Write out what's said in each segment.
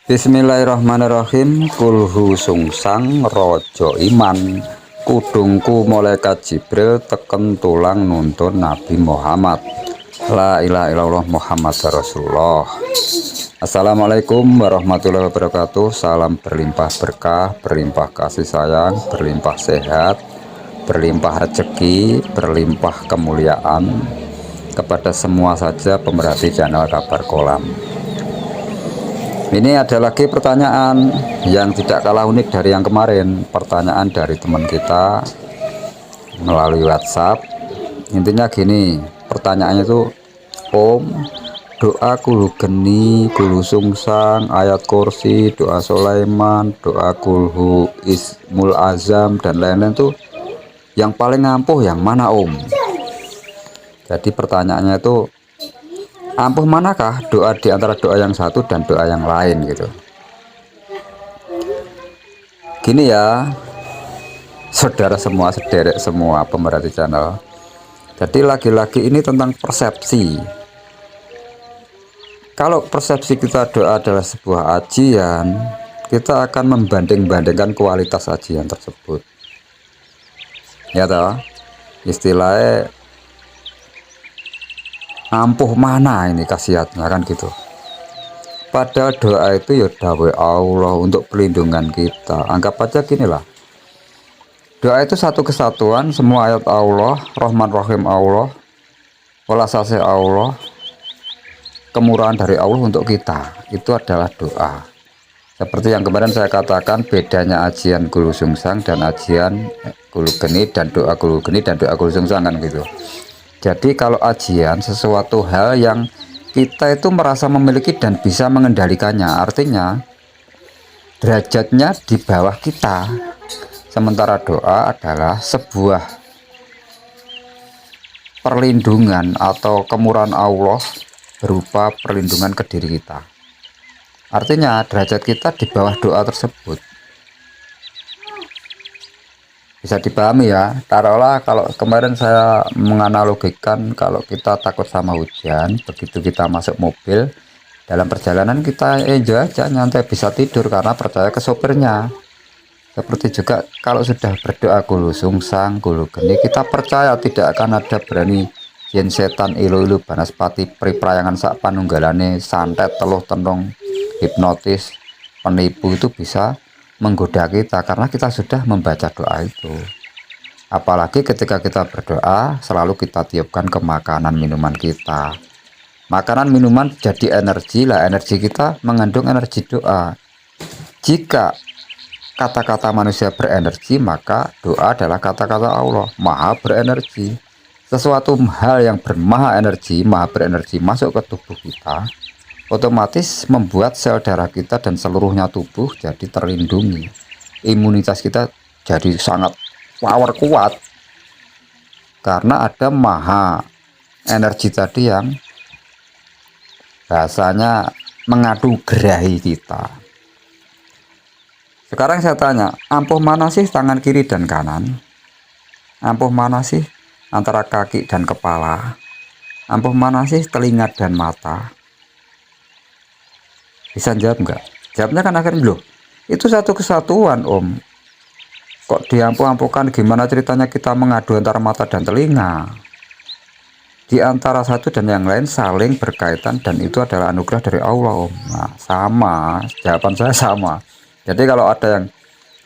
Bismillahirrahmanirrahim. Kulhu sungsang rojo iman, kudungku malaikat Jibril teken tulang nuntun Nabi Muhammad. La ilaha illallah Muhammad Rasulullah. Assalamualaikum warahmatullahi wabarakatuh. Salam berlimpah berkah, berlimpah kasih sayang, berlimpah sehat, berlimpah rezeki, berlimpah kemuliaan kepada semua saja pemerhati channel Kabar Kolam. Ini ada lagi pertanyaan yang tidak kalah unik dari yang kemarin. Pertanyaan dari teman kita melalui WhatsApp. Intinya gini, pertanyaannya itu, Om, doa kulu geni, kulu sungsang, ayat kursi, doa Sulaiman, doa kulhu ismul azam, dan lain-lain tuh yang paling ampuh yang mana, Om? Jadi pertanyaannya itu, ampuh manakah doa di antara doa yang satu dan doa yang lain gitu. Gini ya, saudara semua, sederek semua pemerhati channel. Jadi lagi-lagi ini tentang persepsi. Kalau persepsi kita doa adalah sebuah ajian, kita akan membanding-bandingkan kualitas ajian tersebut. Ya toh, istilahnya ampuh mana ini khasiatnya kan gitu. Padahal doa itu ya dawai Allah untuk perlindungan kita. Anggap aja gini lah, doa itu satu kesatuan, semua ayat Allah, Rahman Rahim Allah, welasase Allah, kemurahan dari Allah untuk kita. Itu adalah doa. Seperti yang kemarin saya katakan, bedanya ajian kulu sungsang dan ajian kulu geni, dan doa kulu geni dan doa kulu sungsang kan gitu. Jadi kalau ajian sesuatu hal yang kita itu merasa memiliki dan bisa mengendalikannya, artinya derajatnya di bawah kita. Sementara doa adalah sebuah perlindungan atau kemurahan Allah berupa perlindungan ke diri kita. Artinya derajat kita di bawah doa tersebut. Bisa dipahami ya. Taruhlah kalau kemarin saya menganalogikan, kalau kita takut sama hujan, begitu kita masuk mobil, dalam perjalanan kita enjoy aja, nyantai, bisa tidur karena percaya ke sopirnya. Seperti juga kalau sudah berdoa kulu sungsang, kulu geni, kita percaya tidak akan ada berani yen setan ilu-ilu banaspati priprayangan sak panunggalane, santet, teluh tenung, hipnotis, penipu itu bisa menggoda kita karena kita sudah membaca doa itu. Apalagi ketika kita berdoa, selalu kita tiupkan ke makanan minuman kita. Makanan minuman jadi energi lah, energi kita mengandung energi doa. Jika kata-kata manusia berenergi, maka doa adalah kata-kata Allah, maha berenergi. Sesuatu hal yang bermaha energi, maha berenergi masuk ke tubuh kita, otomatis membuat sel darah kita dan seluruhnya tubuh jadi terlindungi. Imunitas kita jadi sangat power kuat karena ada maha energi tadi yang bahasanya mengadu gerahi kita. Sekarang saya tanya, ampuh mana sih tangan kiri dan kanan? Ampuh mana sih antara kaki dan kepala? Ampuh mana sih telinga dan mata? Bisa jawab enggak? Jawabnya kan akhirnya, loh, itu satu kesatuan, Om. Kok diampuh-ampuhkan? Gimana ceritanya kita mengadu antara mata dan telinga? Di antara satu dan yang lain saling berkaitan, dan itu adalah anugerah dari Allah, Om. Nah, sama, jawaban saya sama. Jadi kalau ada yang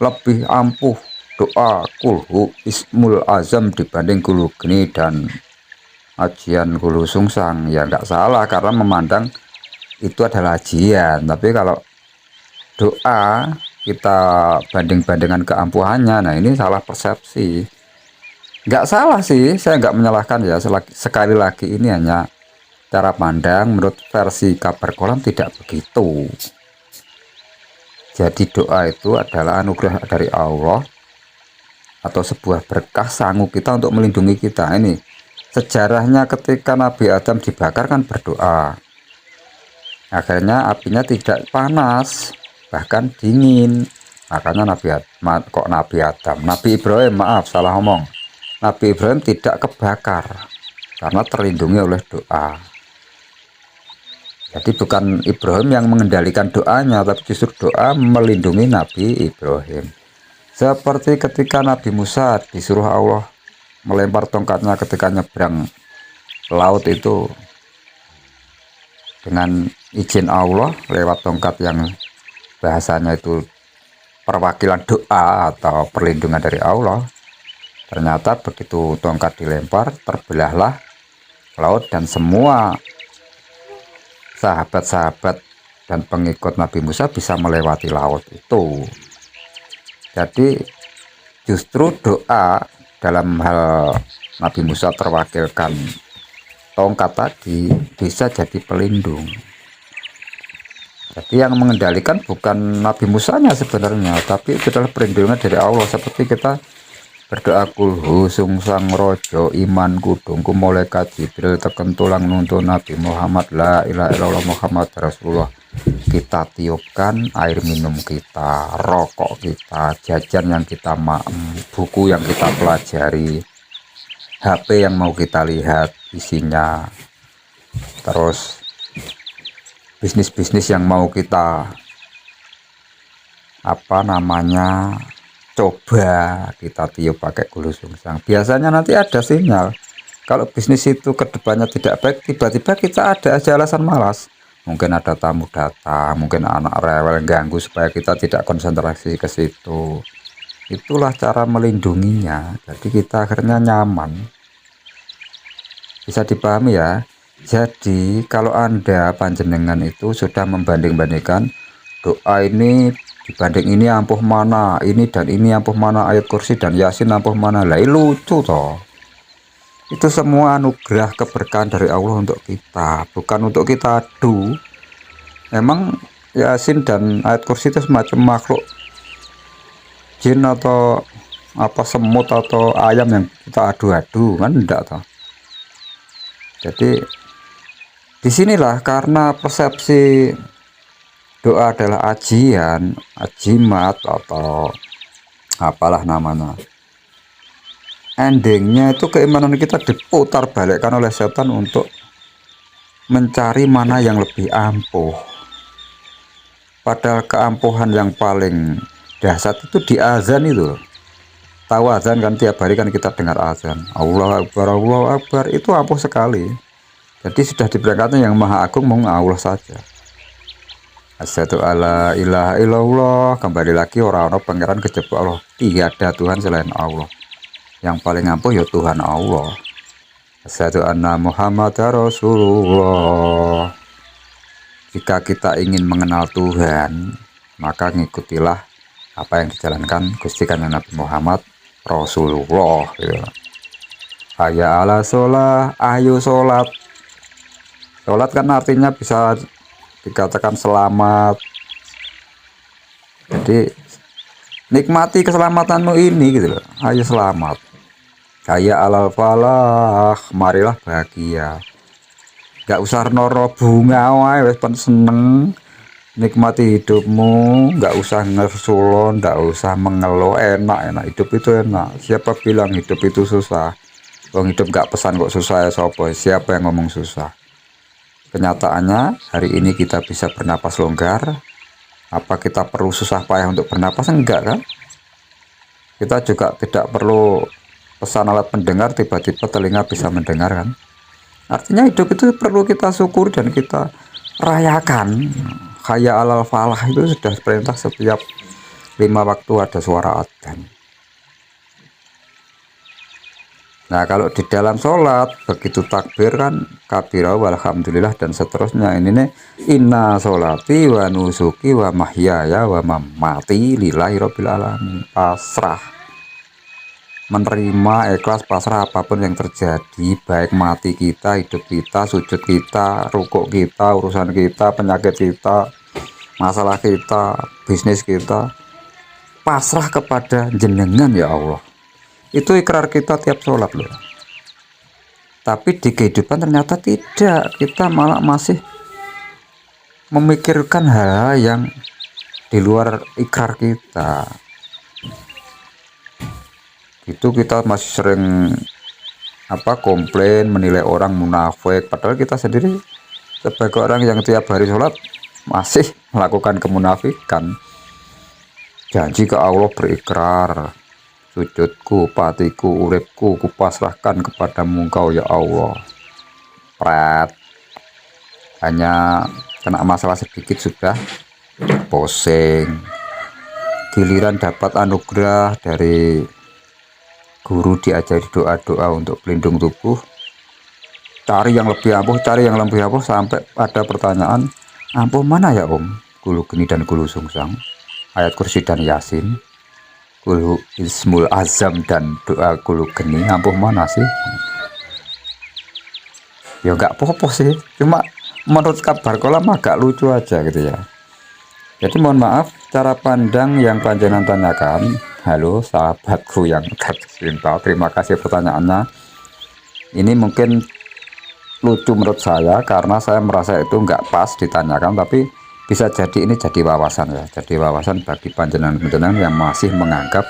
lebih ampuh doa kulhu ismul azam dibanding kulu geni dan ajian kulu sungsang, ya enggak salah karena memandang itu adalah ajian. Tapi kalau doa kita banding-bandingkan keampuhannya, nah ini salah persepsi. Nggak salah sih, saya nggak menyalahkan ya. Sekali lagi ini hanya cara pandang, menurut versi Kabar Kolam tidak begitu. Jadi doa itu adalah anugerah dari Allah atau sebuah berkah sanggup kita untuk melindungi kita. Ini sejarahnya ketika Nabi Adam dibakar kan berdoa. Akhirnya apinya tidak panas, bahkan dingin. Makanya Nabi Ibrahim, maaf salah ngomong, Nabi Ibrahim tidak kebakar karena terlindungi oleh doa. Jadi bukan Ibrahim yang mengendalikan doanya, tapi justru doa melindungi Nabi Ibrahim. Seperti ketika Nabi Musa disuruh Allah melempar tongkatnya ketika nyebrang laut itu, dengan izin Allah lewat tongkat yang bahasanya itu perwakilan doa atau perlindungan dari Allah. Ternyata begitu tongkat dilempar, terbelahlah laut dan semua sahabat-sahabat dan pengikut Nabi Musa bisa melewati laut itu. Jadi justru doa dalam hal Nabi Musa terwakilkan tongkat tadi bisa jadi pelindung. Jadi yang mengendalikan bukan Nabi Musanya sebenarnya, tapi itu adalah perlindungan dari Allah. Seperti kita berdoa kulhu sungsang rojo iman kudungku malaikat Jibril teken tulang nuntun Nabi Muhammad la ilaha illallah Muhammad Rasulullah. Kita tiupkan air minum kita, rokok kita, jajan yang kita buku yang kita pelajari, HP yang mau kita lihat isinya, terus bisnis-bisnis yang mau kita coba kita tiup pakai gulu sungsang. Biasanya nanti ada sinyal. Kalau bisnis itu kedepannya tidak baik, tiba-tiba kita ada aja alasan malas. Mungkin ada tamu datang, mungkin anak rewel ganggu supaya kita tidak konsentrasi ke situ. Itulah cara melindunginya. Jadi kita akhirnya nyaman. Bisa dipahami ya. Jadi kalau Anda panjenengan itu sudah membanding-bandingkan doa ini dibanding ini ampuh mana, ini dan ini ampuh mana, ayat kursi dan yasin ampuh mana, lah lucu toh. Itu semua anugerah keberkahan dari Allah untuk kita, bukan untuk kita adu. Emang yasin dan ayat kursi itu semacam makhluk jin atau apa, semut atau ayam yang kita adu-adu, kan enggak toh. Jadi disinilah karena persepsi doa adalah ajian, ajimat atau apalah namanya, endingnya itu keimanan kita diputar balikkan oleh setan untuk mencari mana yang lebih ampuh. Padahal keampuhan yang paling dahsyat itu di azan itu. Tahu azan kan, tiap hari kan kita dengar azan, Allahu Akbar, itu ampuh sekali. Jadi sudah diberangkatkan yang maha agung mung Allah saja. Asyhadu alla ilaha illallah, kembali lagi orang-orang pangeran kejebak Allah, tidak ada Tuhan selain Allah. Yang paling ampuh ya Tuhan Allah. Asyhadu anna Muhammad Rasulullah. Jika kita ingin mengenal Tuhan, maka ngikutilah apa yang dijalankan Gusti Kanjeng Nabi Muhammad Rasulullah ya. Hayya ala sholah, ayo sholat. Sholat kan artinya bisa dikatakan selamat. Jadi nikmati keselamatanmu ini gitu loh. Ayo selamat. Hayya alal falah, marilah bahagia. Gak usah noro bunga wae wis pen seneng. Nikmati hidupmu, gak usah ngersulon, gak usah mengeluh, enak hidup itu enak. Siapa bilang hidup itu susah? Wong hidup gak pesan kok susah ya sopo. Siapa yang ngomong susah? Kenyataannya hari ini kita bisa bernapas longgar. Apa kita perlu susah payah untuk bernapas? Enggak kan? Kita juga tidak perlu pesan alat pendengar, tiba-tiba telinga bisa mendengar kan? Artinya hidup itu perlu kita syukur dan kita rayakan. Hayya alal falah itu sudah perintah setiap 5 waktu ada suara adzan. Nah kalau di dalam sholat begitu takbir kan kabira walhamdulillah dan seterusnya. Ini nih, inna sholati wa nusuki wa mahyaya wa mamati lillahi rabbil alamin. Pasrah, menerima, ikhlas, pasrah apapun yang terjadi, baik mati kita, hidup kita, sujud kita, rukuk kita, urusan kita, penyakit kita, masalah kita, bisnis kita, pasrah kepada jenengan ya Allah. Itu ikrar kita tiap sholat loh. Tapi di kehidupan ternyata tidak. Kita malah masih memikirkan hal yang di luar ikrar kita. Itu kita masih sering komplain, menilai orang munafik. Padahal kita sendiri sebagai orang yang tiap hari sholat masih melakukan kemunafikan. Janji ke Allah berikrar, sujudku, patiku, uripku kupasrahkan kepadamu engkau ya Allah. Pret, hanya kena masalah sedikit sudah pusing. Giliran dapat anugerah dari guru, diajari doa-doa untuk pelindung tubuh, cari yang lebih ampuh, sampai ada pertanyaan, ampuh mana ya Om? Gulu geni dan gulu sungsang, ayat kursi dan yasin, gulu ismul azam dan doa gulu geni, ampuh mana sih? Ya nggak apa-apa sih, cuma menurut kabar kolam agak lucu aja gitu ya. Jadi mohon maaf, cara pandang yang panjenengan tanyakan. Halo sahabatku yang tercinta, terima kasih pertanyaannya. Ini mungkin lucu menurut saya karena saya merasa itu nggak pas ditanyakan, tapi bisa jadi ini jadi wawasan ya, jadi wawasan bagi panjenengan-panjenengan yang masih menganggap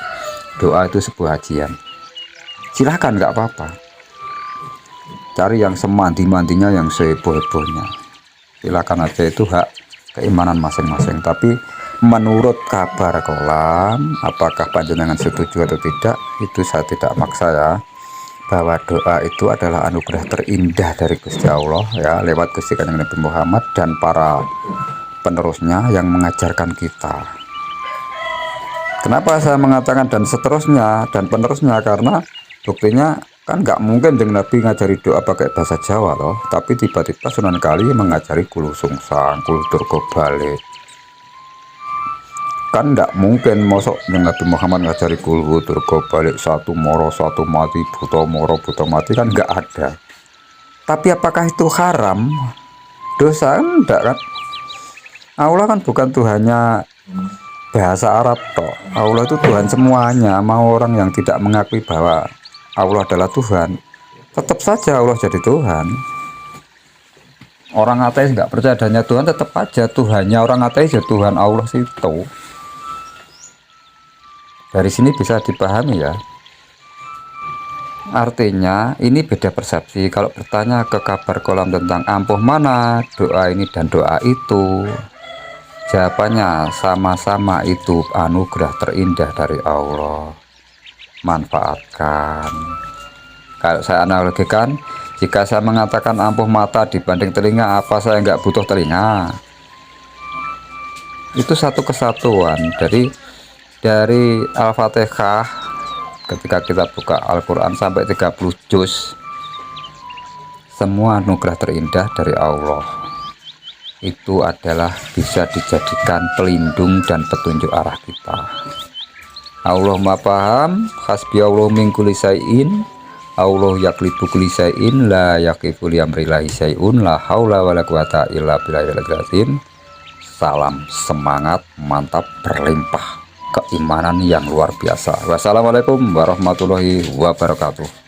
doa itu sebuah hajian. Silahkan, nggak apa-apa, cari yang semandi-mandinya, yang seheboh-hebohnya, silakan aja, itu hak keimanan masing-masing. Tapi menurut kabar kolam, apakah panjenengan setuju atau tidak, itu saya tidak maksa ya, bahwa doa itu adalah anugerah terindah dari Gusti Allah ya, lewat Gusti Kanjeng Nabi Muhammad dan para penerusnya yang mengajarkan kita. Kenapa saya mengatakan dan seterusnya dan penerusnya? Karena buktinya kan nggak mungkin dengan Nabi ngajari doa pakai bahasa Jawa loh, tapi tiba-tiba Sunan Kali mengajari kulu sungsang, kulu turko balik. Kan nggak mungkin mosok dengan Nabi Muhammad ngajari kulu turko balik, satu moro satu mati, buto moro buto mati, kan nggak ada. Tapi apakah itu haram, dosa? Enggak kan. Allah kan bukan Tuhannya bahasa Arab toh. Allah itu Tuhan semuanya. Mau orang yang tidak mengakui bahwa Allah adalah Tuhan, tetap saja Allah jadi Tuhan. Orang ateis nggak percaya adanya Tuhan, tetap aja Tuhannya orang ateis ya Tuhan Allah situ. Dari sini bisa dipahami ya. Artinya ini beda persepsi. Kalau bertanya ke kabar kolam tentang ampuh mana doa ini dan doa itu, jawabannya sama-sama itu anugerah terindah dari Allah. Manfaatkan. Kalau saya analogikan, jika saya mengatakan ampuh mata dibanding telinga, apa saya nggak butuh telinga? Itu satu kesatuan. Dari Al-Fatihah, ketika kita buka Al-Quran sampai 30 juz, semua anugerah terindah dari Allah itu adalah bisa dijadikan pelindung dan petunjuk arah kita. Allah maha paham, hasbi Allah min kulli syai'in, Allah yaklibu kulli syai'in, la yaqifu li amrillahi syai'un, la haula wala quwata illa billahil azim. Salam semangat, mantap, berlimpah keimanan yang luar biasa. Wassalamualaikum warahmatullahi wabarakatuh.